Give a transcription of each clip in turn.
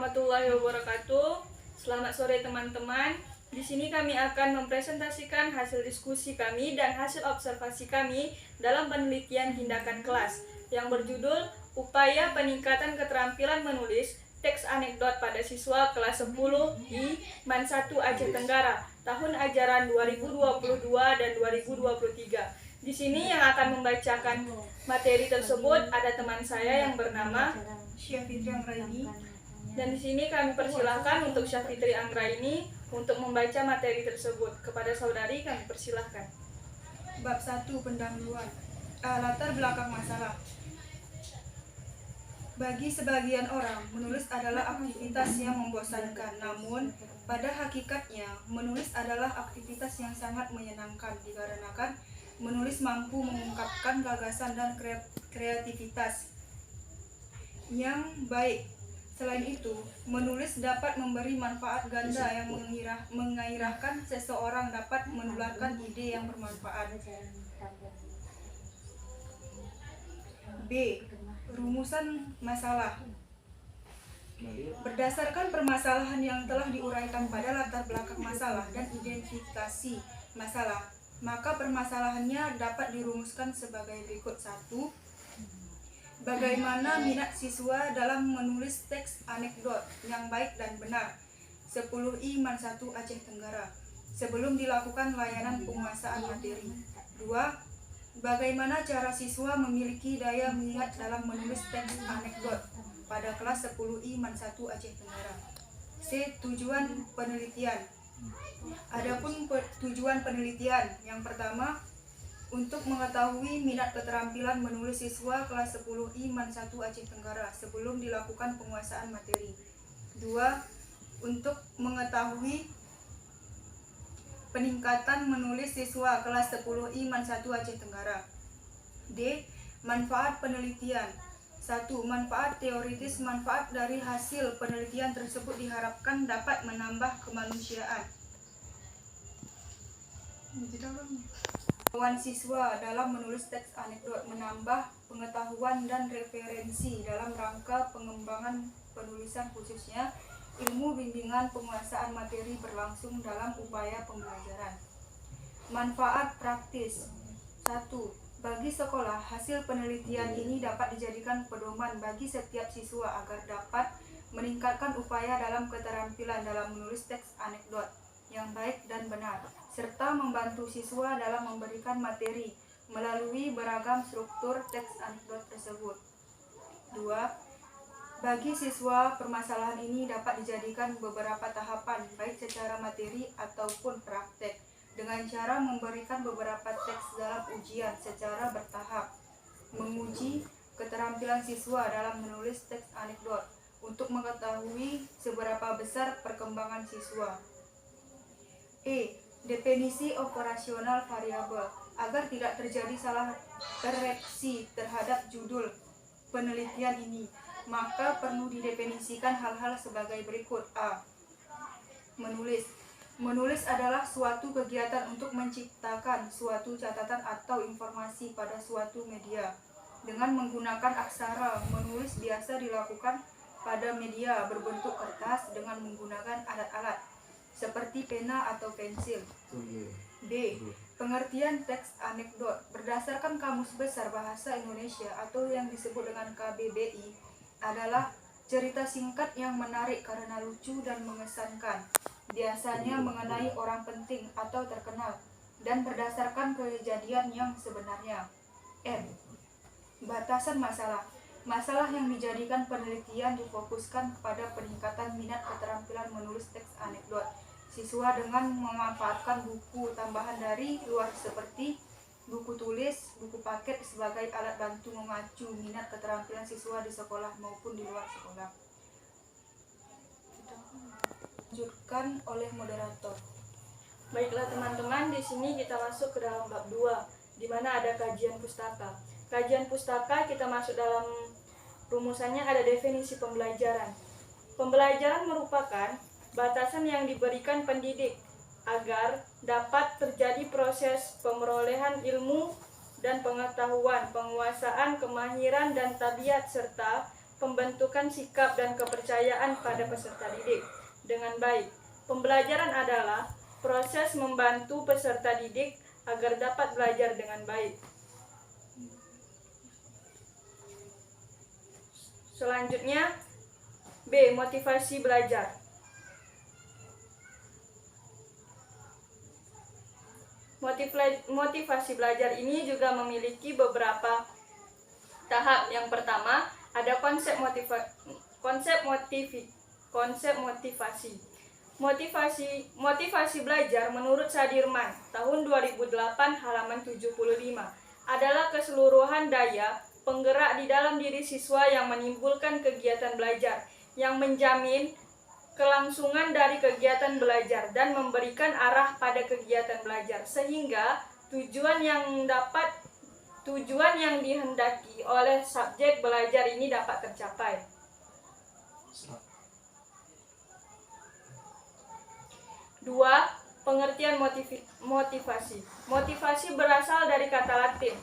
warahmatullahi wabarakatuh. Selamat sore teman-teman. Di sini kami akan mempresentasikan hasil diskusi kami dan hasil observasi kami dalam penelitian tindakan kelas yang berjudul Upaya Peningkatan Keterampilan Menulis Teks Anekdot pada Siswa Kelas 10 di MAN 1 Aceh Tenggara tahun ajaran 2022 dan 2023. Di sini yang akan membacakan materi tersebut ada teman saya yang bernama Syafitri Anggraini. Dan di sini kami persilahkan untuk Syafitri Anggraini untuk membaca materi tersebut. Kepada saudari kami persilahkan. Bab 1 pendahuluan. Latar belakang masalah. Bagi sebagian orang, menulis adalah aktivitas yang membosankan. Namun, pada hakikatnya, menulis adalah aktivitas yang sangat menyenangkan dikarenakan menulis mampu mengungkapkan gagasan dan kreativitas yang baik. Selain itu, menulis dapat memberi manfaat ganda yang menggairahkan seseorang, dapat menularkan ide yang bermanfaat. B. Rumusan masalah. Berdasarkan permasalahan yang telah diuraikan pada latar belakang masalah dan identifikasi masalah, maka permasalahannya dapat dirumuskan sebagai berikut. 1. Bagaimana minat siswa dalam menulis teks anekdot yang baik dan benar 10I MAN 1 Aceh Tenggara sebelum dilakukan layanan penguasaan materi. 2. Bagaimana cara siswa memiliki daya mengingat dalam menulis teks anekdot pada kelas 10I MAN 1 Aceh Tenggara. C. Tujuan penelitian. Adapun tujuan penelitian yang pertama, untuk mengetahui minat keterampilan menulis siswa kelas 10I MAN 1 Aceh Tenggara sebelum dilakukan penguasaan materi. 2. Untuk mengetahui peningkatan menulis siswa kelas 10I MAN 1 Aceh Tenggara. D. Manfaat penelitian. 1. Manfaat teoritis. Manfaat dari hasil penelitian tersebut diharapkan dapat menambah kemanusiaan pengetahuan siswa dalam menulis teks anekdot, menambah pengetahuan dan referensi dalam rangka pengembangan penulisan, khususnya ilmu bimbingan penguasaan materi berlangsung dalam upaya pembelajaran. Manfaat praktis. 1. Bagi sekolah, hasil penelitian ini dapat dijadikan pedoman bagi setiap siswa agar dapat meningkatkan upaya dalam keterampilan dalam menulis teks anekdot yang baik dan benar, serta membantu siswa dalam memberikan materi melalui beragam struktur teks anekdot tersebut. 2. Bagi siswa, permasalahan ini dapat dijadikan beberapa tahapan, baik secara materi ataupun praktek, dengan cara memberikan beberapa teks dalam ujian secara bertahap, menguji keterampilan siswa dalam menulis teks anekdot untuk mengetahui seberapa besar perkembangan siswa. E. Definisi operasional variabel. Agar tidak terjadi salah koreksi terhadap judul penelitian ini, maka perlu didefinisikan hal-hal sebagai berikut. A. Menulis. Menulis adalah suatu kegiatan untuk menciptakan suatu catatan atau informasi pada suatu media dengan menggunakan aksara. Menulis biasa dilakukan pada media berbentuk kertas dengan menggunakan alat-alat seperti pena atau pensil. B. Pengertian teks anekdot. Berdasarkan Kamus Besar Bahasa Indonesia atau yang disebut dengan KBBI, adalah cerita singkat yang menarik karena lucu dan mengesankan, biasanya mengenai orang penting atau terkenal, dan berdasarkan kejadian yang sebenarnya. M. Batasan masalah. Masalah yang dijadikan penelitian difokuskan kepada peningkatan minat keterampilan menulis teks anekdot siswa dengan memanfaatkan buku tambahan dari luar seperti buku tulis, buku paket sebagai alat bantu memacu minat keterampilan siswa di sekolah maupun di luar sekolah. Dilanjutkan oleh moderator. Baiklah teman-teman, di sini kita masuk ke dalam bab 2, di mana ada kajian pustaka. Kajian pustaka kita masuk dalam rumusannya ada definisi pembelajaran. Pembelajaran merupakan batasan yang diberikan pendidik agar dapat terjadi proses pemerolehan ilmu dan pengetahuan, penguasaan, kemahiran, dan tabiat, serta pembentukan sikap dan kepercayaan pada peserta didik dengan baik. Pembelajaran adalah proses membantu peserta didik agar dapat belajar dengan baik. Selanjutnya, B. Motivasi belajar. Motivasi belajar ini juga memiliki beberapa tahap. Yang pertama, ada konsep motivasi. Motivasi belajar menurut Sadirman tahun 2008 halaman 75 adalah keseluruhan daya penggerak di dalam diri siswa yang menimbulkan kegiatan belajar, yang menjamin kelangsungan dari kegiatan belajar dan memberikan arah pada kegiatan belajar sehingga tujuan yang dihendaki oleh subjek belajar ini dapat tercapai. Dua, pengertian motivasi. Motivasi berasal dari kata Latin,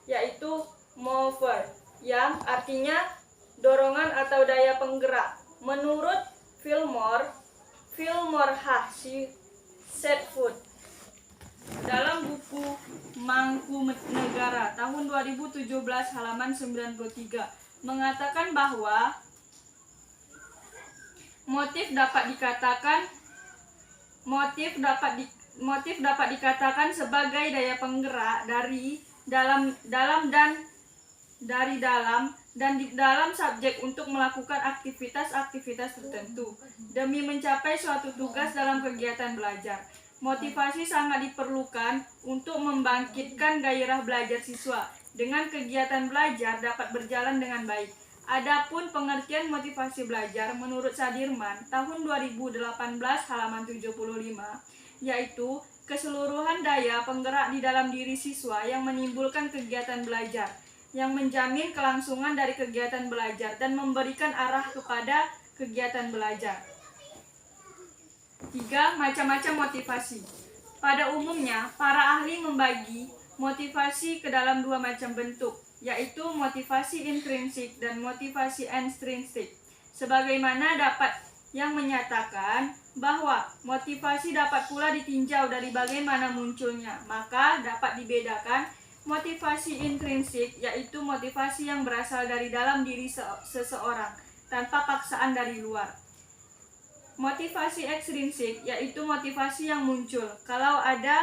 yaitu mover, yang artinya dorongan atau daya penggerak. Menurut Fillmore Setwood dalam buku Mangku Negara tahun 2017 halaman 93 mengatakan bahwa motif dapat dikatakan sebagai daya penggerak dari dalam di dalam subjek untuk melakukan aktivitas tertentu demi mencapai suatu tugas dalam kegiatan belajar. Motivasi sangat diperlukan untuk membangkitkan gairah belajar siswa dengan kegiatan belajar dapat berjalan dengan baik. Adapun pengertian motivasi belajar menurut Sadirman tahun 2018 halaman 75 yaitu keseluruhan daya penggerak di dalam diri siswa yang menimbulkan kegiatan belajar, yang menjamin kelangsungan dari kegiatan belajar dan memberikan arah kepada kegiatan belajar. 3. Macam-macam motivasi. Pada umumnya, para ahli membagi motivasi ke dalam dua macam bentuk, yaitu motivasi intrinsik dan motivasi ekstrinsik. Sebagaimana dapat yang menyatakan bahwa motivasi dapat pula ditinjau dari bagaimana munculnya, maka dapat dibedakan motivasi intrinsik, yaitu motivasi yang berasal dari dalam diri seseorang tanpa paksaan dari luar. Motivasi ekstrinsik yaitu motivasi yang muncul kalau ada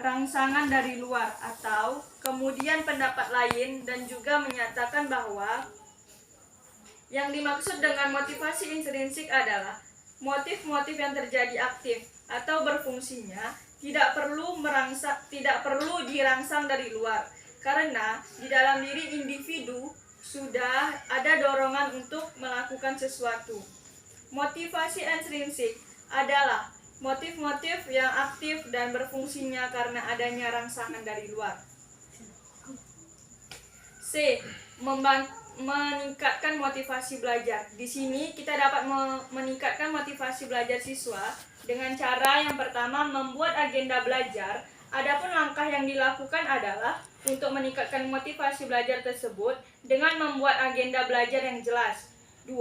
rangsangan dari luar atau kemudian pendapat lain, dan juga menyatakan bahwa yang dimaksud dengan motivasi intrinsik adalah motif-motif yang terjadi aktif atau berfungsinya tidak perlu dirangsang dari luar, karena di dalam diri individu sudah ada dorongan untuk melakukan sesuatu. Motivasi ekstrinsik adalah motif-motif yang aktif dan berfungsinya karena adanya rangsangan dari luar. C. Meningkatkan motivasi belajar. Di sini kita dapat meningkatkan motivasi belajar siswa dengan cara yang pertama, membuat agenda belajar. Adapun langkah yang dilakukan adalah untuk meningkatkan motivasi belajar tersebut dengan membuat agenda belajar yang jelas. 2.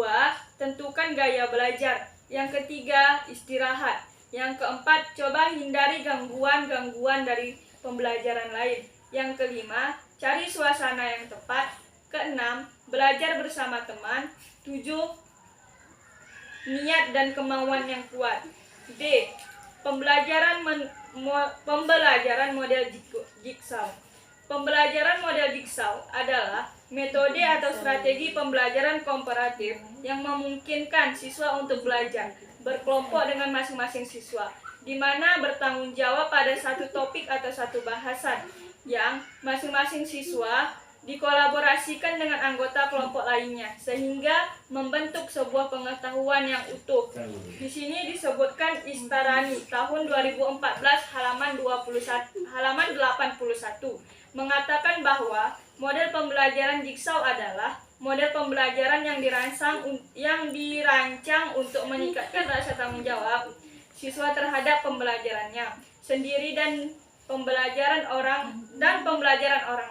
Tentukan gaya belajar. Yang ketiga, istirahat. Yang keempat, coba hindari gangguan-gangguan dari pembelajaran lain. Yang kelima, cari suasana yang tepat. Keenam, belajar bersama teman. 7. Niat dan kemauan yang kuat. D. Pembelajaran model jigsaw. Pembelajaran model jigsaw adalah metode atau strategi pembelajaran komparatif yang memungkinkan siswa untuk belajar berkelompok dengan masing-masing siswa, di mana bertanggung jawab pada satu topik atau satu bahasan yang masing-masing siswa dikolaborasikan dengan anggota kelompok lainnya sehingga membentuk sebuah pengetahuan yang utuh. Di sini disebutkan Istarani tahun 2014 halaman 81 mengatakan bahwa model pembelajaran jigsaw adalah model pembelajaran yang dirancang untuk meningkatkan rasa tanggung jawab siswa terhadap pembelajarannya sendiri dan pembelajaran orang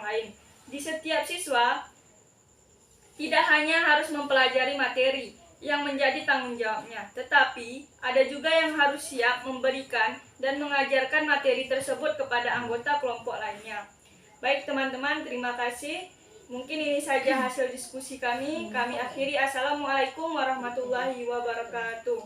lain. Di setiap siswa tidak hanya harus mempelajari materi yang menjadi tanggung jawabnya, tetapi ada juga yang harus siap memberikan dan mengajarkan materi tersebut kepada anggota kelompok lainnya. Baik teman-teman, terima kasih. Mungkin ini saja hasil diskusi kami. Kami akhiri. Assalamualaikum warahmatullahi wabarakatuh.